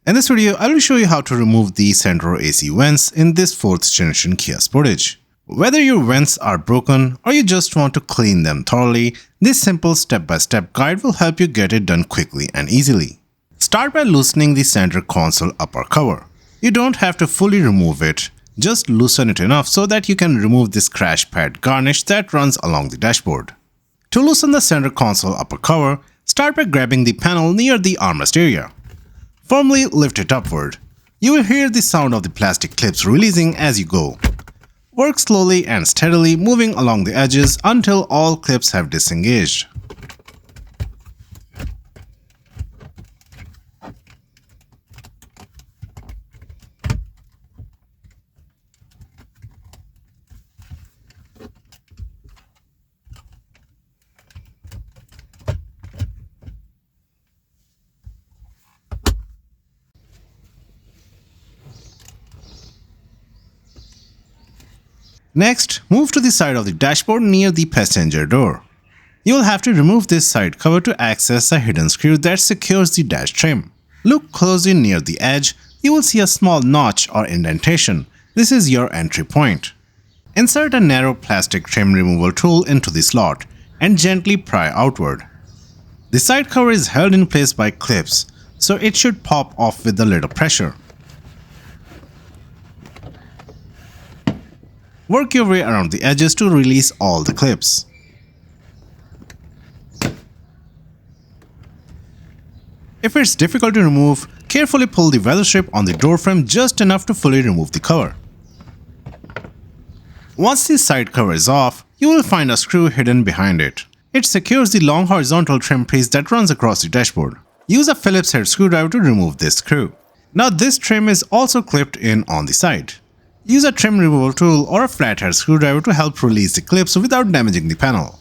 In this video, I will show you how to remove the central AC vents in this 4th generation Kia Sportage. Whether your vents are broken or you just want to clean them thoroughly, this simple step-by-step guide will help you get it done quickly and easily. Start by loosening the center console upper cover. You don't have to fully remove it, just loosen it enough so that you can remove this crash pad garnish that runs along the dashboard. To loosen the center console upper cover, start by grabbing the panel near the armrest area. Firmly lift it upward. You will hear the sound of the plastic clips releasing as you go. Work slowly and steadily, moving along the edges until all clips have disengaged. Next, move to the side of the dashboard near the passenger door. You will have to remove this side cover to access a hidden screw that secures the dash trim. Look closely near the edge. You will see a small notch or indentation. This is your entry point. Insert a narrow plastic trim removal tool into the slot and gently pry outward. The side cover is held in place by clips, so it should pop off with a little pressure. Work your way around the edges to release all the clips. If it's difficult to remove, carefully pull the weather strip on the door frame just enough to fully remove the cover. Once the side cover is off, you will find a screw hidden behind it. It secures the long horizontal trim piece that runs across the dashboard. Use a Phillips head screwdriver to remove this screw. Now this trim is also clipped in on the side. Use a trim removal tool or a flathead screwdriver to help release the clips without damaging the panel.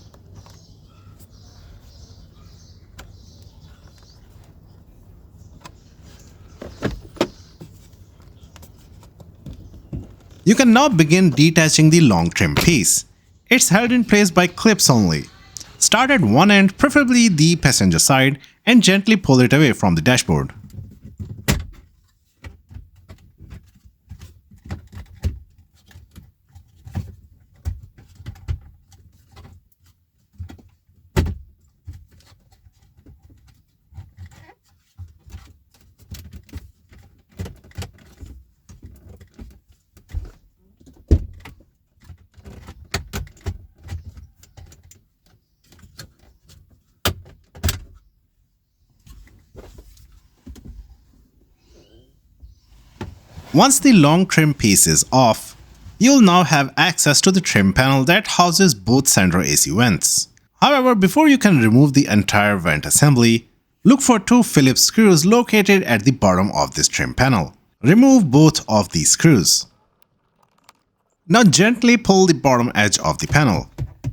You can now begin detaching the long trim piece. It's held in place by clips only. Start at one end, preferably the passenger side, and gently pull it away from the dashboard. Once the long trim piece is off, you'll now have access to the trim panel that houses both central AC vents. However, before you can remove the entire vent assembly, look for two Phillips screws located at the bottom of this trim panel. Remove both of these screws. Now gently pull the bottom edge of the panel.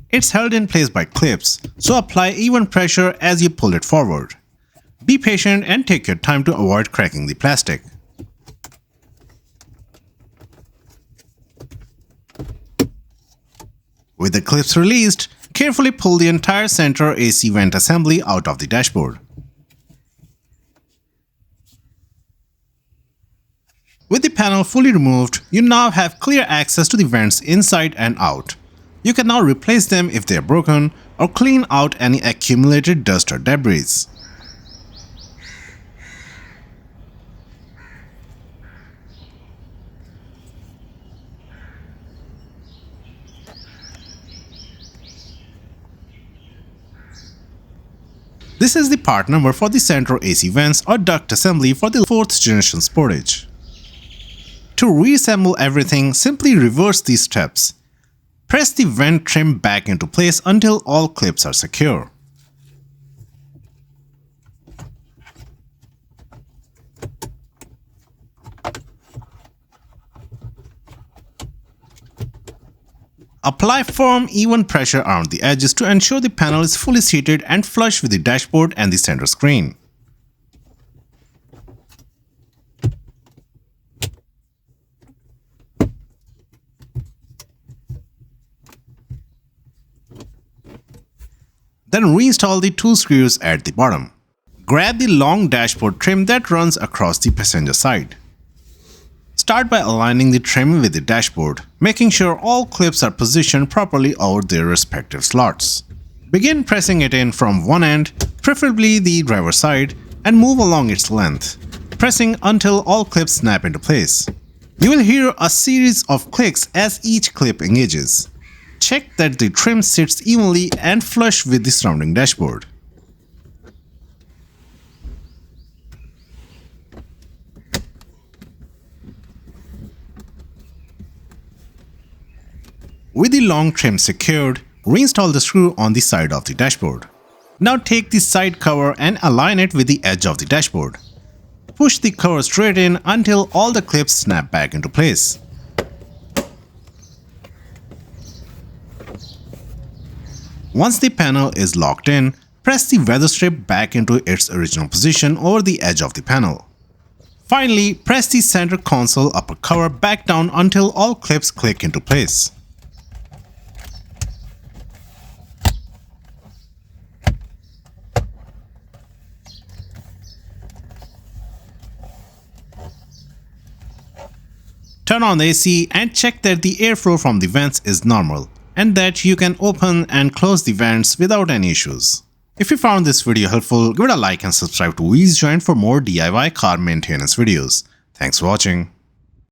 It's held in place by clips, so apply even pressure as you pull it forward. Be patient and take your time to avoid cracking the plastic. With the clips released, carefully pull the entire center AC vent assembly out of the dashboard. With the panel fully removed, you now have clear access to the vents inside and out. You can now replace them if they are broken or clean out any accumulated dust or debris. This is the part number for the central AC vents or duct assembly for the 4th generation Sportage. To reassemble everything, simply reverse these steps. Press the vent trim back into place until all clips are secure. Apply firm, even pressure around the edges to ensure the panel is fully seated and flush with the dashboard and the center screen. Then reinstall the two screws at the bottom. Grab the long dashboard trim that runs across the passenger side. Start by aligning the trim with the dashboard, making sure all clips are positioned properly over their respective slots. Begin pressing it in from one end, preferably the driver's side, and move along its length, pressing until all clips snap into place. You will hear a series of clicks as each clip engages. Check that the trim sits evenly and flush with the surrounding dashboard. With the long trim secured, reinstall the screw on the side of the dashboard. Now take the side cover and align it with the edge of the dashboard. Push the cover straight in until all the clips snap back into place. Once the panel is locked in, press the weather strip back into its original position over the edge of the panel. Finally, press the center console upper cover back down until all clips click into place. Turn on the AC and check that the airflow from the vents is normal and that you can open and close the vents without any issues. If you found this video helpful, give it a like and subscribe to Wheels Joint for more DIY car maintenance videos. Thanks for watching.